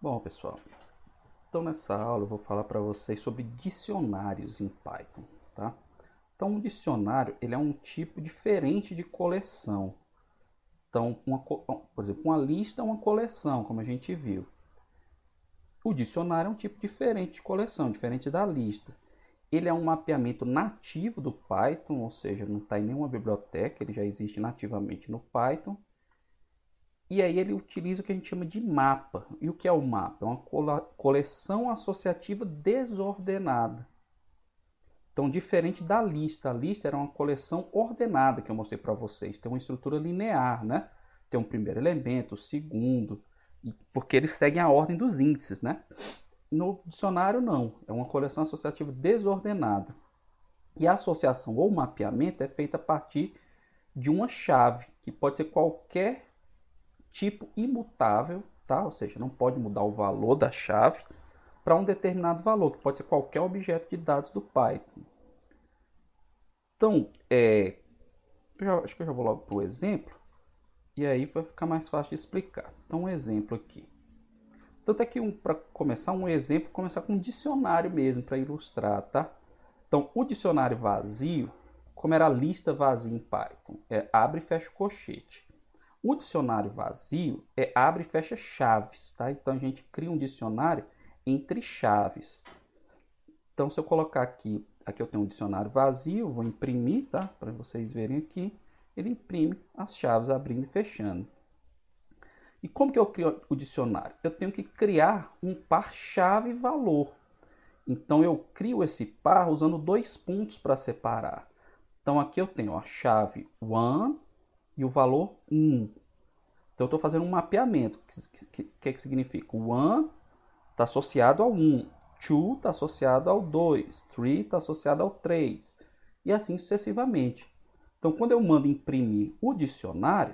Bom, pessoal, então nessa aula eu vou falar para vocês sobre dicionários em Python, tá? Então, um dicionário, ele é um tipo diferente de coleção. Então, por exemplo, uma lista é uma coleção, como a gente viu. O dicionário é um tipo diferente de coleção, diferente da lista. Ele é um mapeamento nativo do Python, ou seja, não está em nenhuma biblioteca, ele já existe nativamente no Python. E aí ele utiliza o que a gente chama de mapa. E o que é o mapa? É uma coleção associativa desordenada. Então, diferente da lista, a lista era uma coleção ordenada que eu mostrei para vocês. Tem uma estrutura linear, né? Tem um primeiro elemento, o segundo, porque eles seguem a ordem dos índices, né? No dicionário, não. É uma coleção associativa desordenada. E a associação ou mapeamento é feita a partir de uma chave, que pode ser qualquer tipo imutável, tá? Ou seja, não pode mudar o valor da chave para um determinado valor, que pode ser qualquer objeto de dados do Python. Então, acho que eu já vou logo para o exemplo, e aí vai ficar mais fácil de explicar. Então, um exemplo aqui. Tanto é que, para começar um exemplo, começar com um dicionário mesmo, para ilustrar, tá? Então, o dicionário vazio, como era a lista vazia em Python, abre e fecha o colchete. O dicionário vazio abre e fecha chaves, tá? Então a gente cria um dicionário entre chaves. Então se eu colocar aqui eu tenho um dicionário vazio, vou imprimir, tá? Para vocês verem aqui, ele imprime as chaves abrindo e fechando. E como que eu crio o dicionário? Eu tenho que criar um par chave-valor. Então eu crio esse par usando dois pontos para separar. Então aqui eu tenho a chave one e o valor 1. Então eu estou fazendo um mapeamento. O que significa? O one está associado ao 1, 2 está associado ao 2, 3 está associado ao 3, e assim sucessivamente. Então quando eu mando imprimir o dicionário,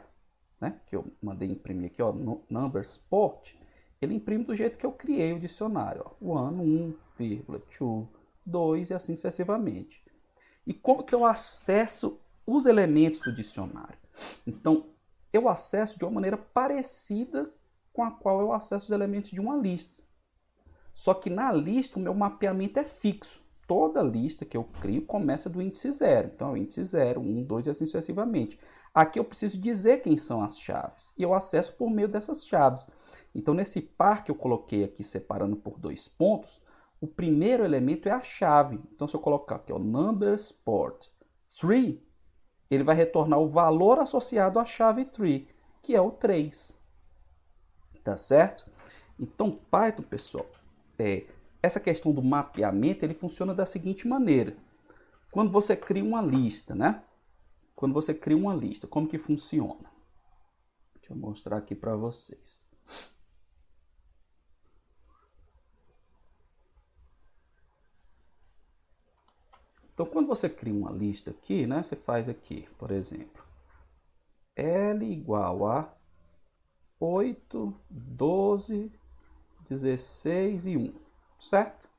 né, que eu mandei imprimir aqui, ó, no numbersport, ele imprime do jeito que eu criei o dicionário. Ó, 1, 2, 2 e assim sucessivamente. E como que eu acesso os elementos do dicionário? Então, eu acesso de uma maneira parecida com a qual eu acesso os elementos de uma lista. Só que na lista o meu mapeamento é fixo. Toda lista que eu crio começa do índice 0. Então, é o índice 0, 1, 2 e assim sucessivamente. Aqui eu preciso dizer quem são as chaves. E eu acesso por meio dessas chaves. Então, nesse par que eu coloquei aqui separando por dois pontos, o primeiro elemento é a chave. Então, se eu colocar aqui, ó, numbersport 3, ele vai retornar o valor associado à chave 3, que é o 3. Tá certo? Então, Python, pessoal, essa questão do mapeamento, ele funciona da seguinte maneira. Quando você cria uma lista, né? Quando você cria uma lista, como que funciona? Deixa eu mostrar aqui para vocês. Então, quando você cria uma lista aqui, né? Você faz aqui, por exemplo, L igual a 8, 12, 16 e 1, certo?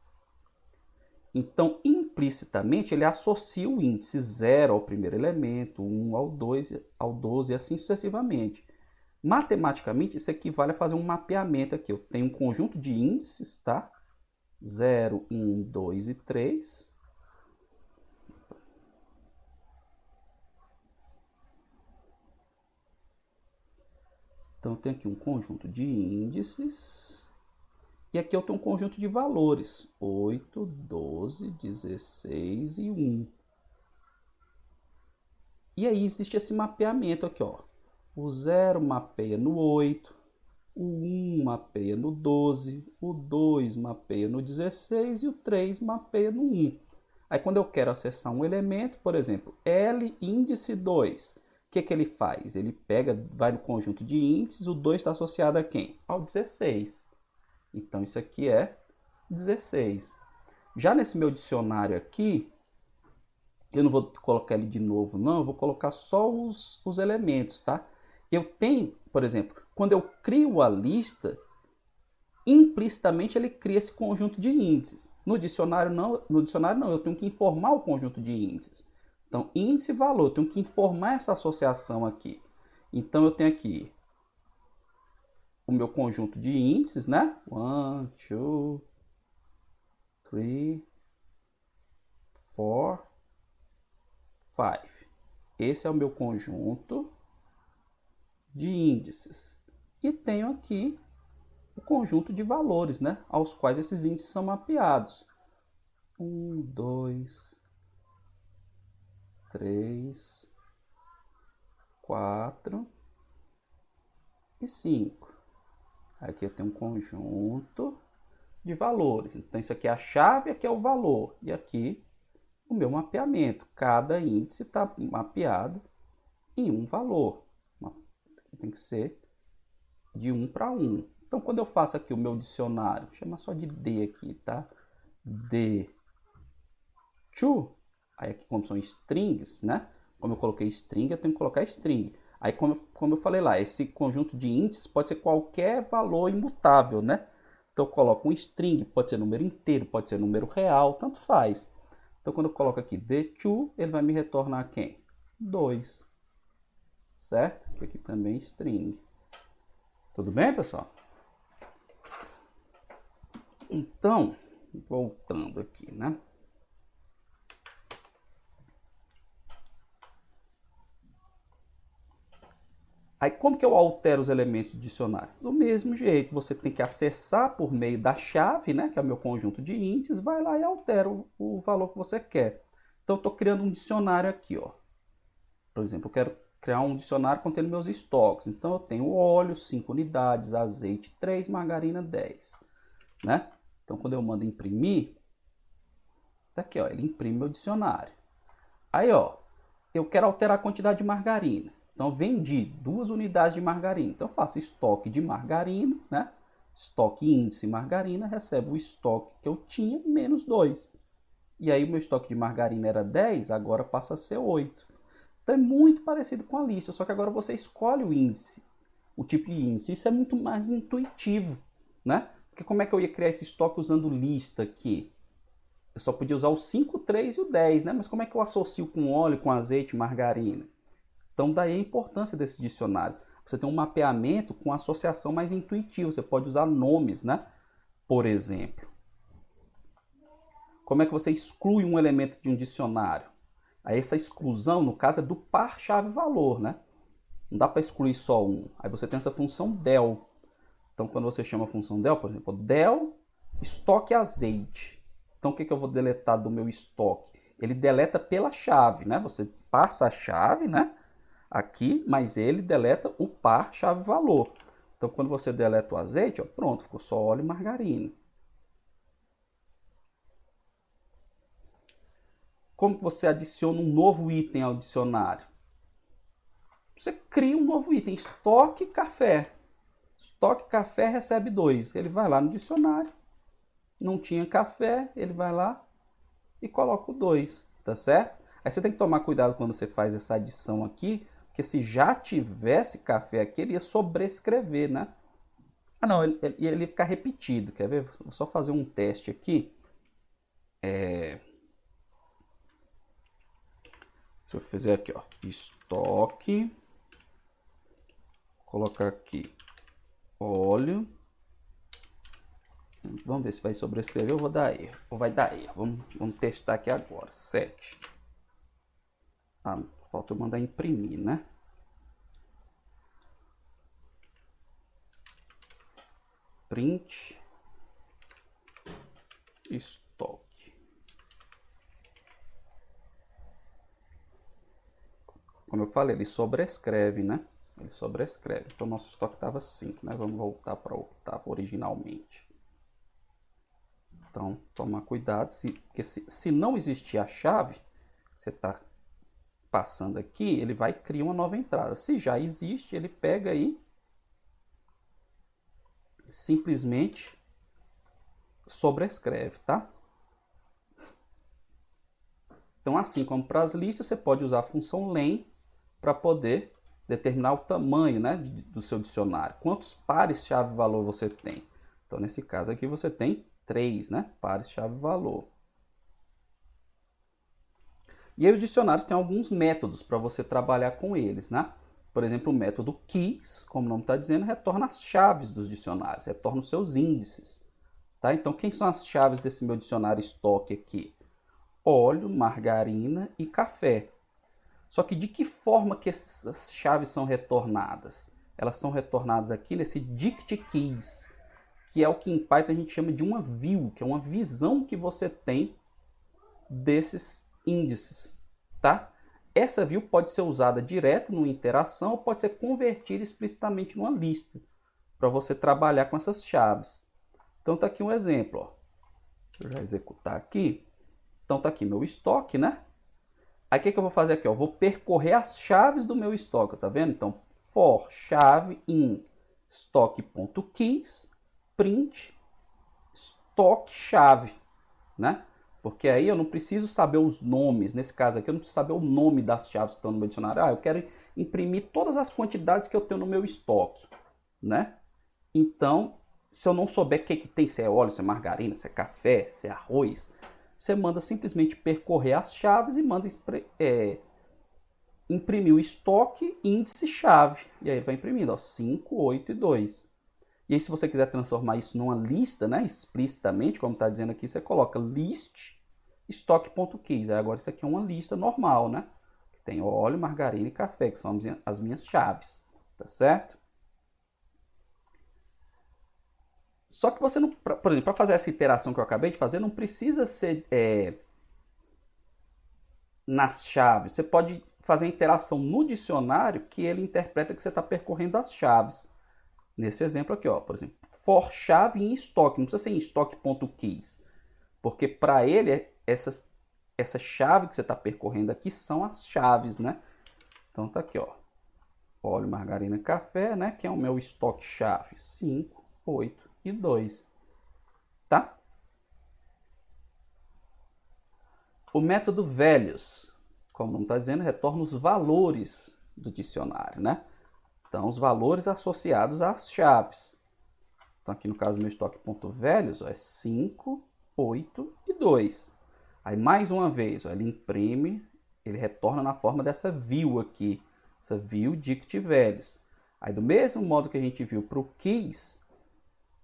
Então, implicitamente, ele associa o índice 0 ao primeiro elemento, 1 ao 2, ao 12 e assim sucessivamente. Matematicamente, isso equivale a fazer um mapeamento aqui. Eu tenho um conjunto de índices, tá? 0, 1, 2 e 3. Então, eu tenho aqui um conjunto de índices. E aqui eu tenho um conjunto de valores. 8, 12, 16 e 1. E aí existe esse mapeamento aqui, ó. O 0 mapeia no 8, o 1 mapeia no 12, o 2 mapeia no 16 e o 3 mapeia no 1. Aí quando eu quero acessar um elemento, por exemplo, L índice 2, o que ele faz? Ele vai no conjunto de índices, o 2 está associado a quem? Ao 16. Então isso aqui é 16. Já nesse meu dicionário aqui, eu não vou colocar ele de novo, não, eu vou colocar só os elementos, tá? Eu tenho, por exemplo, quando eu crio a lista, implicitamente ele cria esse conjunto de índices. No dicionário não, eu tenho que informar o conjunto de índices. Então, índice e valor, eu tenho que informar essa associação aqui. Então, eu tenho aqui o meu conjunto de índices, né? 1, 2, 3, 4, 5. Esse é o meu conjunto de índices. E tenho aqui o conjunto de valores, né? Aos quais esses índices são mapeados. 1, 2, 3, 4 e 5. Aqui eu tenho um conjunto de valores. Então, isso aqui é a chave, aqui é o valor. E aqui o meu mapeamento. Cada índice está mapeado em um valor. Tem que ser de 1 para 1. Então, quando eu faço aqui o meu dicionário, vou chamar só de D aqui, tá? D to. Aí aqui, como são strings, né? Como eu coloquei string, eu tenho que colocar string. Aí, como eu falei lá, esse conjunto de índices pode ser qualquer valor imutável, né? Então, eu coloco um string, pode ser número inteiro, pode ser número real, tanto faz. Então, quando eu coloco aqui d2, ele vai me retornar quem? 2. Certo? Que aqui também é string. Tudo bem, pessoal? Então, voltando aqui, né? Aí, como que eu altero os elementos do dicionário? Do mesmo jeito, você tem que acessar por meio da chave, né, que é o meu conjunto de índices, vai lá e altera o valor que você quer. Então, eu estou criando um dicionário aqui, ó. Por exemplo, eu quero criar um dicionário contendo meus estoques. Então, eu tenho óleo, 5 unidades, azeite, 3, margarina, 10. Né? Então, quando eu mando imprimir, tá aqui, ó, ele imprime meu dicionário. Aí, ó, eu quero alterar a quantidade de margarina. Então, vendi 2 unidades de margarina. Então, eu faço estoque de margarina, né? Estoque índice margarina, recebe o estoque que eu tinha menos 2. E aí, o meu estoque de margarina era 10, agora passa a ser 8. Então, é muito parecido com a lista, só que agora você escolhe o índice, o tipo de índice. Isso é muito mais intuitivo, né? Porque como é que eu ia criar esse estoque usando lista aqui? Eu só podia usar o 5, o 3 e o 10, né? Mas como é que eu associo com óleo, com azeite, margarina? Então, daí a importância desses dicionários. Você tem um mapeamento com associação mais intuitiva. Você pode usar nomes, né? Por exemplo. Como é que você exclui um elemento de um dicionário? Aí essa exclusão, no caso, é do par chave-valor, né? Não dá para excluir só um. Aí você tem essa função del. Então, quando você chama a função del, por exemplo, del estoque azeite. Então, o que eu vou deletar do meu estoque? Ele deleta pela chave, né? Você passa a chave, né? Aqui, mas ele deleta o par chave-valor. Então, quando você deleta o azeite, ó, pronto, ficou só óleo e margarina. Como você adiciona um novo item ao dicionário? Você cria um novo item, estoque café. Estoque café recebe 2. Ele vai lá no dicionário, não tinha café, ele vai lá e coloca o 2, tá certo? Aí você tem que tomar cuidado quando você faz essa adição aqui, porque se já tivesse café aqui, ele ia sobrescrever, né? Ah não, ele ia ficar repetido, quer ver? Vou só fazer um teste aqui. Se eu fizer aqui, ó, estoque, colocar aqui óleo, vamos ver se vai sobrescrever ou vou dar erro, ou vai dar erro. Vamos testar aqui agora. 7. Ah, falta eu mandar imprimir, né? Print estoque. Como eu falei, ele sobrescreve, né? Ele sobrescreve. Então, nosso estoque estava 5, né? Vamos voltar para o que estava originalmente. Então, tomar cuidado, porque se não existir a chave, você está passando aqui, ele vai criar uma nova entrada. Se já existe, ele pega aí, simplesmente sobrescreve, tá? Então, assim como para as listas, você pode usar a função len para poder determinar o tamanho, né, do seu dicionário. Quantos pares chave-valor você tem? Então, nesse caso aqui, você tem 3, né, pares chave-valor. E aí os dicionários têm alguns métodos para você trabalhar com eles, né? Por exemplo, o método keys, como o nome está dizendo, retorna as chaves dos dicionários, retorna os seus índices. Tá? Então, quem são as chaves desse meu dicionário estoque aqui? Óleo, margarina e café. Só que de que forma que essas chaves são retornadas? Elas são retornadas aqui nesse dict keys, que é o que em Python a gente chama de uma view, que é uma visão que você tem desses índices, tá? Essa view pode ser usada direto numa interação ou pode ser convertida explicitamente numa lista, para você trabalhar com essas chaves. Então tá aqui um exemplo, ó. Deixa eu já executar aqui. Então tá aqui meu estoque, né? Aí o que eu vou fazer aqui? Ó? Eu vou percorrer as chaves do meu estoque, tá vendo? Então, for chave in estoque.keys print estoque chave, né? Porque aí eu não preciso saber os nomes. Nesse caso aqui, eu não preciso saber o nome das chaves que estão no meu dicionário. Ah, eu quero imprimir todas as quantidades que eu tenho no meu estoque, né? Então, se eu não souber o que tem, se é óleo, se é margarina, se é café, se é arroz, você manda simplesmente percorrer as chaves e manda imprimir o estoque índice chave. E aí vai imprimindo, ó, 5, 8 e 2. E aí, se você quiser transformar isso numa lista, né, explicitamente, como está dizendo aqui, você coloca list estoque.keys. Aí agora isso aqui é uma lista normal, né? Tem óleo, margarina e café, que são as minhas chaves, tá certo? Só que você não, por exemplo, para fazer essa iteração que eu acabei de fazer, não precisa ser nas chaves. Você pode fazer a interação no dicionário que ele interpreta que você está percorrendo as chaves. Nesse exemplo aqui, ó, por exemplo, for chave em estoque, não precisa ser em estoque.keys, porque para ele essa chave que você está percorrendo aqui são as chaves, né? Então tá aqui, ó, óleo, margarina, café, né? Que é o meu estoque chave, 5, 8 e 2, tá? O método values, como não está dizendo, retorna os valores do dicionário, né? Então, os valores associados às chaves. Então, aqui no caso, meu estoque.values é 5, 8 e 2. Aí, mais uma vez, ó, ele imprime, ele retorna na forma dessa view aqui, essa view dict values. Aí, do mesmo modo que a gente viu para o keys,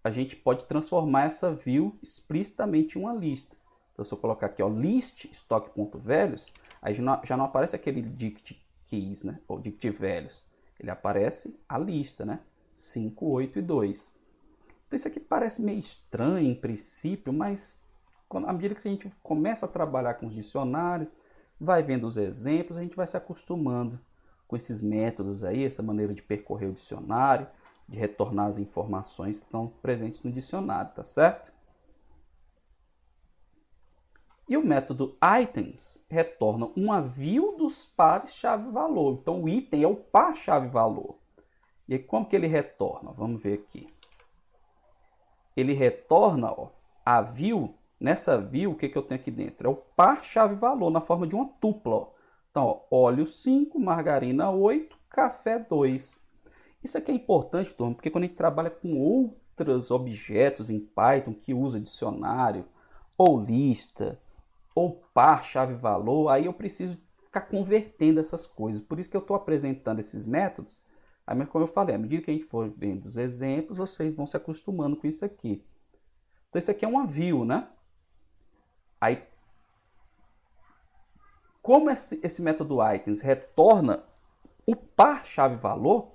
a gente pode transformar essa view explicitamente em uma lista. Então, se eu colocar aqui, ó, list estoque.values, aí já não aparece aquele dict keys, né, ou dict values. Ele aparece a lista, né? 5, 8 e 2. Então isso aqui parece meio estranho em princípio, mas à medida que a gente começa a trabalhar com os dicionários, vai vendo os exemplos, a gente vai se acostumando com esses métodos aí, essa maneira de percorrer o dicionário, de retornar as informações que estão presentes no dicionário, tá certo? E o método items retorna uma view dos pares chave-valor. Então, o item é o par chave-valor. E aí, como que ele retorna? Vamos ver aqui. Ele retorna, ó, a view. Nessa view, o que eu tenho aqui dentro? É o par chave-valor na forma de uma tupla. Ó. Então, ó, óleo 5, margarina 8, café 2. Isso aqui é importante, turma, porque quando a gente trabalha com outros objetos em Python que usa dicionário ou lista, ou par, chave, valor, aí eu preciso ficar convertendo essas coisas. Por isso que eu estou apresentando esses métodos. Aí, como eu falei, à medida que a gente for vendo os exemplos, vocês vão se acostumando com isso aqui. Então, isso aqui é uma view, né? Aí, como esse método items retorna o par, chave, valor,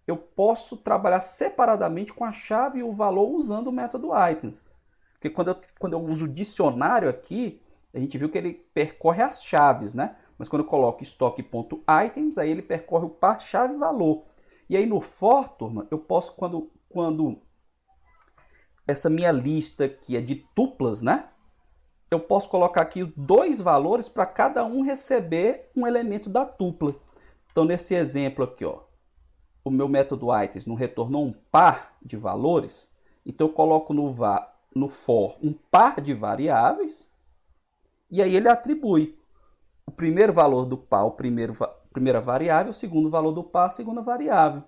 eu posso trabalhar separadamente com a chave e o valor usando o método items. Porque quando eu uso o dicionário aqui, a gente viu que ele percorre as chaves, né? Mas quando eu coloco estoque.items, aí ele percorre o par chave valor. E aí no for, turma, eu posso, quando essa minha lista aqui é de tuplas, né? Eu posso colocar aqui 2 valores para cada um receber um elemento da tupla. Então nesse exemplo aqui, ó, o meu método items não retornou um par de valores, então eu coloco no for um par de variáveis, e aí ele atribui o primeiro valor do par, primeira variável, o segundo valor do par, a segunda variável.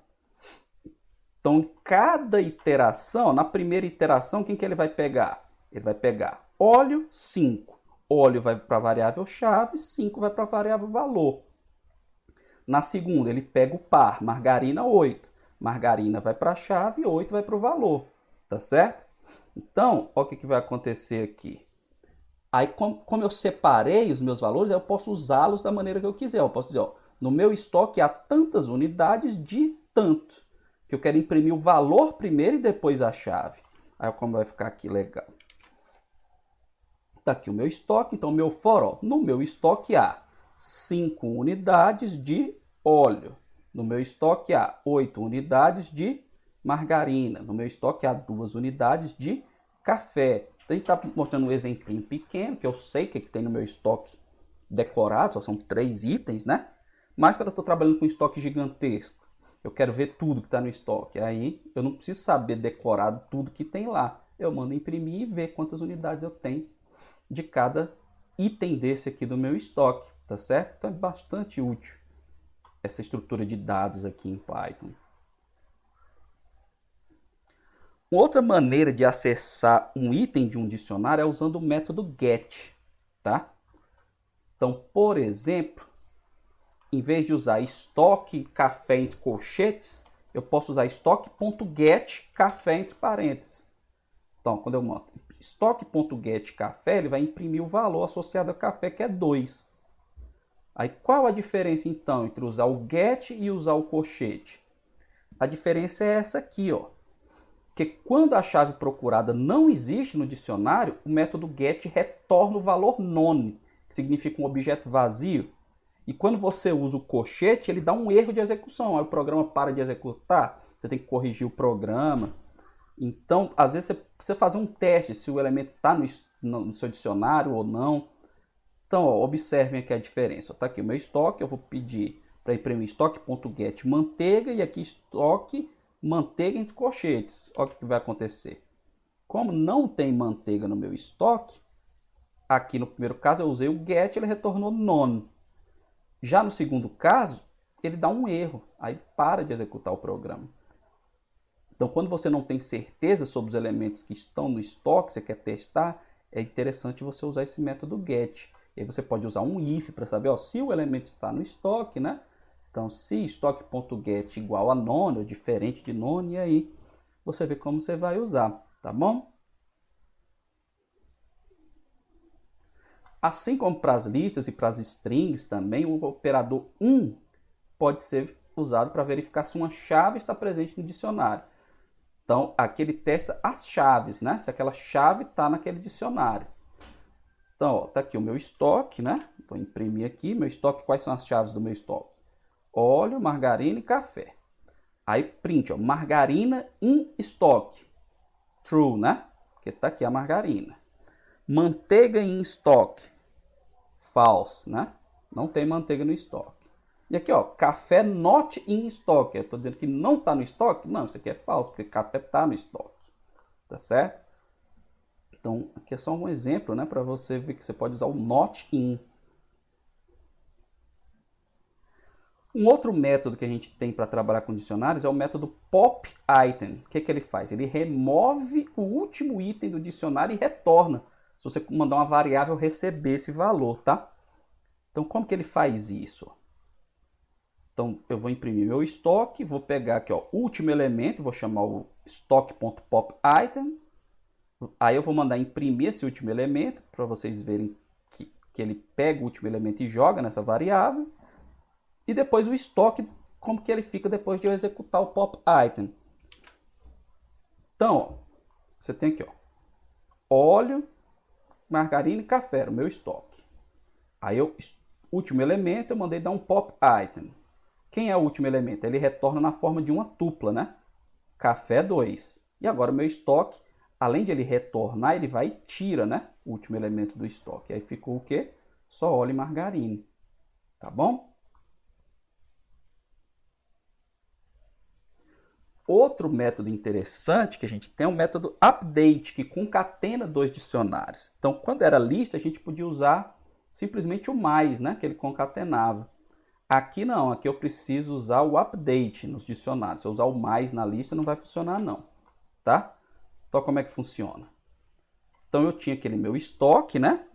Então, em cada iteração, na primeira iteração, quem que ele vai pegar? Ele vai pegar óleo 5. Óleo vai para a variável chave, 5 vai para a variável valor. Na segunda, ele pega o par, margarina 8. Margarina vai para a chave e 8 vai para o valor, tá certo? Então, olha o que vai acontecer aqui. Aí, como eu separei os meus valores, eu posso usá-los da maneira que eu quiser. Eu posso dizer, ó, no meu estoque há tantas unidades de tanto, que eu quero imprimir o valor primeiro e depois a chave. Aí, como vai ficar aqui legal. Tá aqui o meu estoque, então meu for, ó, no meu estoque há 5 unidades de óleo. No meu estoque há 8 unidades de margarina. No meu estoque há 2 unidades de café. Então, a gente está mostrando um exemplinho pequeno, que eu sei que tem no meu estoque decorado, só são 3 itens, né? Mas quando eu estou trabalhando com estoque gigantesco, eu quero ver tudo que está no estoque. Aí eu não preciso saber decorado tudo que tem lá. Eu mando imprimir e ver quantas unidades eu tenho de cada item desse aqui do meu estoque, tá certo? Então é bastante útil essa estrutura de dados aqui em Python. Outra maneira de acessar um item de um dicionário é usando o método get, tá? Então, por exemplo, em vez de usar estoque café entre colchetes, eu posso usar estoque.get café entre parênteses. Então, quando eu monto estoque.get café, ele vai imprimir o valor associado ao café, que é 2. Aí, qual a diferença, então, entre usar o get e usar o colchete? A diferença é essa aqui, ó. Que quando a chave procurada não existe no dicionário, o método get retorna o valor none, que significa um objeto vazio. E quando você usa o colchete, ele dá um erro de execução. Aí o programa para de executar, você tem que corrigir o programa. Então, às vezes, você precisa fazer um teste se o elemento está no seu dicionário ou não. Então, ó, observem aqui a diferença. Está aqui o meu estoque, eu vou pedir para imprimir estoque.get manteiga e aqui estoque manteiga entre colchetes. Olha o que vai acontecer. Como não tem manteiga no meu estoque, aqui no primeiro caso eu usei o get, ele retornou none. Já no segundo caso, ele dá um erro, aí para de executar o programa. Então, quando você não tem certeza sobre os elementos que estão no estoque, você quer testar, é interessante você usar esse método get. E aí você pode usar um if para saber, ó, se o elemento está no estoque, né? Então, se estoque.get igual a none, ou diferente de none, e aí você vê como você vai usar, tá bom? Assim como para as listas e para as strings também, o operador pode ser usado para verificar se uma chave está presente no dicionário. Então, aqui ele testa as chaves, né? Se aquela chave está naquele dicionário. Então, ó, tá aqui o meu estoque, né? Vou imprimir aqui meu estoque. Quais são as chaves do meu estoque? Óleo, margarina e café. Aí print, ó, margarina in estoque. True, né? Porque tá aqui a margarina. Manteiga in estoque. False, né? Não tem manteiga no estoque. E aqui, ó, café not in estoque. Eu tô dizendo que não tá no estoque? Não, isso aqui é falso, porque café tá no estoque. Tá certo? Então, aqui é só um exemplo, né? Para você ver que você pode usar o not in. Um outro método que a gente tem para trabalhar com dicionários é o método pop item. O que ele faz? Ele remove o último item do dicionário e retorna. Se você mandar uma variável receber esse valor, tá? Então, como que ele faz isso? Então, eu vou imprimir meu estoque, vou pegar aqui, ó, último elemento, vou chamar o estoque.popItem. Aí eu vou mandar imprimir esse último elemento, para vocês verem que ele pega o último elemento e joga nessa variável. E depois o estoque, como que ele fica depois de eu executar o pop item. Então, ó, você tem aqui, ó, óleo, margarina e café, o meu estoque. Aí o último elemento eu mandei dar um pop item. Quem é o último elemento? Ele retorna na forma de uma tupla, né? Café 2. E agora o meu estoque, além de ele retornar, ele vai e tira, né? O último elemento do estoque. Aí ficou o quê? Só óleo e margarina. Tá bom? Outro método interessante que a gente tem é o método update, que concatena 2 dicionários. Então, quando era lista, a gente podia usar simplesmente o mais, né, que ele concatenava. Aqui não, aqui eu preciso usar o update nos dicionários. Se eu usar o mais na lista, não vai funcionar não, tá? Então, como é que funciona? Então, eu tinha aquele meu estoque, né?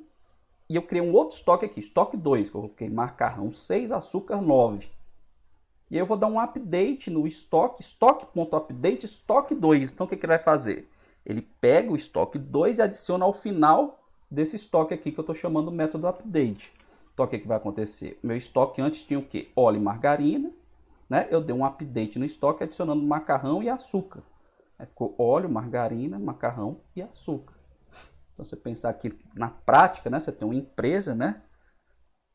E eu criei um outro estoque aqui, estoque 2, que eu coloquei macarrão 6, açúcar 9. E aí eu vou dar um update no estoque, estoque.update, estoque 2. Então o que ele vai fazer? Ele pega o estoque 2 e adiciona ao final desse estoque aqui que eu estou chamando o método update. Então o que vai acontecer? Meu estoque antes tinha o quê? Óleo e margarina. Né? Eu dei um update no estoque adicionando macarrão e açúcar. Aí ficou óleo, margarina, macarrão e açúcar. Então você pensar que na prática, né, você tem uma empresa, né,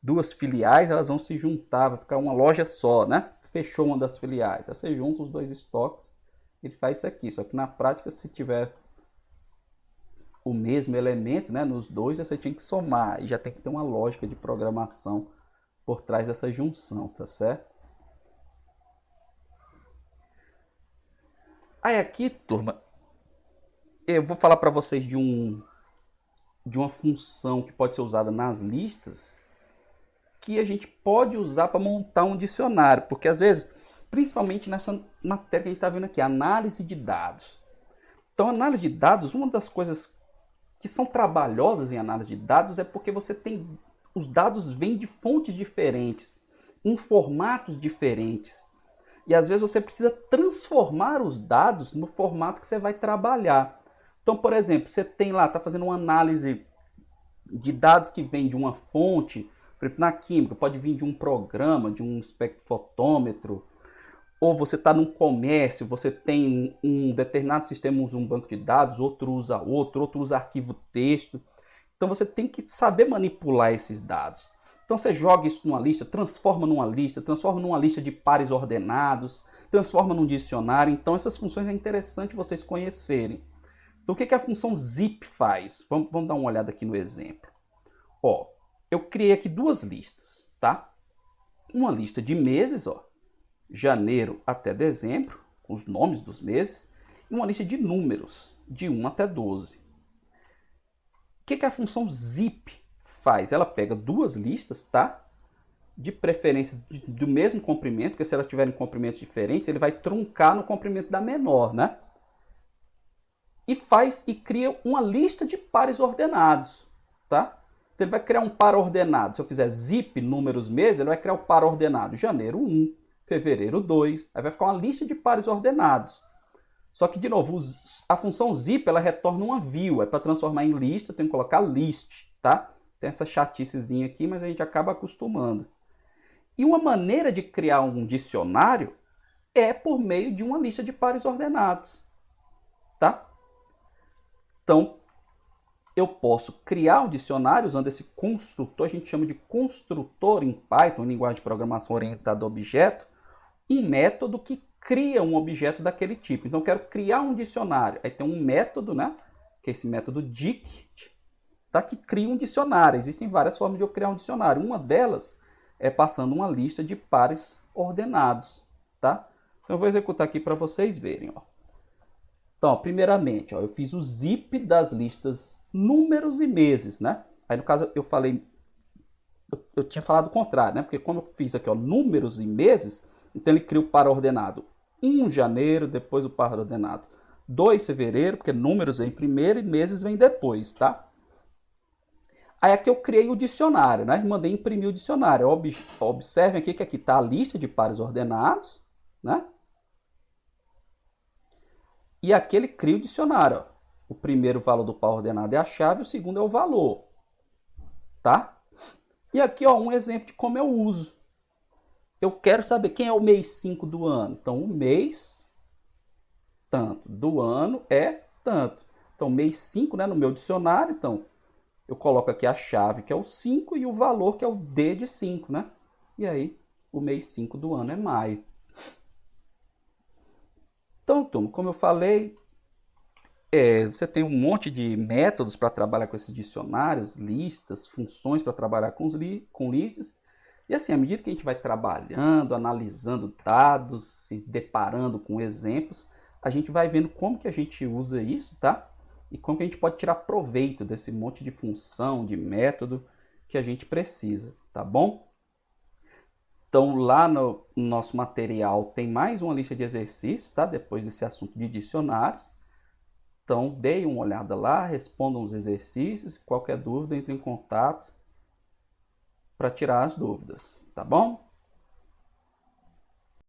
duas filiais, elas vão se juntar, vai ficar uma loja só, né? Fechou uma das filiais. Aí você junta os dois estoques, ele faz isso aqui. Só que na prática, se tiver o mesmo elemento, né, nos dois, você tinha que somar. E já tem que ter uma lógica de programação por trás dessa junção, tá certo? Aí aqui, turma, eu vou falar para vocês de uma função que pode ser usada nas listas, que a gente pode usar para montar um dicionário, porque às vezes, principalmente nessa matéria que a gente está vendo aqui, análise de dados. Então, análise de dados, uma das coisas que são trabalhosas em análise de dados é porque você tem os dados vêm de fontes diferentes, em formatos diferentes. E às vezes você precisa transformar os dados no formato que você vai trabalhar. Então, por exemplo, você tem lá, está fazendo uma análise de dados que vem de uma fonte, por exemplo, na química, pode vir de um programa, de um espectrofotômetro, ou você está num comércio, você tem um determinado sistema usa um banco de dados, outro usa arquivo texto. Então você tem que saber manipular esses dados. Então você joga isso numa lista, transforma numa lista de pares ordenados, transforma num dicionário. Então essas funções é interessante vocês conhecerem. Então o que a função zip faz? Vamos dar uma olhada aqui no exemplo. Ó, eu criei aqui duas listas, tá? Uma lista de meses, ó, janeiro até dezembro, com os nomes dos meses, e uma lista de números, de 1 até 12. O que a função zip faz? Ela pega duas listas, tá? De preferência do mesmo comprimento, porque se elas tiverem comprimentos diferentes, ele vai truncar no comprimento da menor, né? E cria uma lista de pares ordenados, tá? Então ele vai criar um par ordenado. Se eu fizer zip números meses, ele vai criar o par ordenado janeiro 1, fevereiro 2, aí vai ficar uma lista de pares ordenados. Só que, de novo, a função zip ela retorna uma view, é para transformar em lista, eu tenho que colocar list, tá? Tem essa chaticezinha aqui, mas a gente acaba acostumando. E uma maneira de criar um dicionário é por meio de uma lista de pares ordenados, tá? Então, eu posso criar um dicionário usando esse construtor, a gente chama de construtor em Python, linguagem de programação orientada a objeto, um método que cria um objeto daquele tipo. Então eu quero criar um dicionário. Aí tem um método, né? Que é esse método dict, tá? Que cria um dicionário. Existem várias formas de eu criar um dicionário. Uma delas é passando uma lista de pares ordenados, tá? Então eu vou executar aqui para vocês verem, ó. Então, ó, primeiramente, ó, eu fiz o zip das listas números e meses, né? Aí no caso eu falei, eu tinha falado o contrário, né? Porque quando eu fiz aqui, ó, números e meses, então ele cria o par ordenado 1 janeiro, depois o par ordenado 2 fevereiro, porque números vem primeiro e meses vem depois, tá? Aí aqui eu criei o dicionário, né? Mandei imprimir o dicionário. Observem aqui que aqui está a lista de pares ordenados, né? E aqui ele cria o dicionário, ó. O primeiro valor do par ordenado é a chave, o segundo é o valor, tá? E aqui, ó, um exemplo de como eu uso. Eu quero saber quem é o mês 5 do ano. Então, o mês, tanto, do ano é tanto. Então, mês 5, né, no meu dicionário, então, eu coloco aqui a chave, que é o 5, e o valor, que é o D de 5, né? E aí, o mês 5 do ano é maio. Então, turma, como eu falei, você tem um monte de métodos para trabalhar com esses dicionários, listas, funções para trabalhar com listas. E assim, à medida que a gente vai trabalhando, analisando dados, se deparando com exemplos, a gente vai vendo como que a gente usa isso, tá? E como que a gente pode tirar proveito desse monte de função, de método que a gente precisa, tá bom? Então lá no nosso material tem mais uma lista de exercícios, tá? Depois desse assunto de dicionários. Então deem uma olhada lá, respondam os exercícios, qualquer dúvida entre em contato para tirar as dúvidas, tá bom?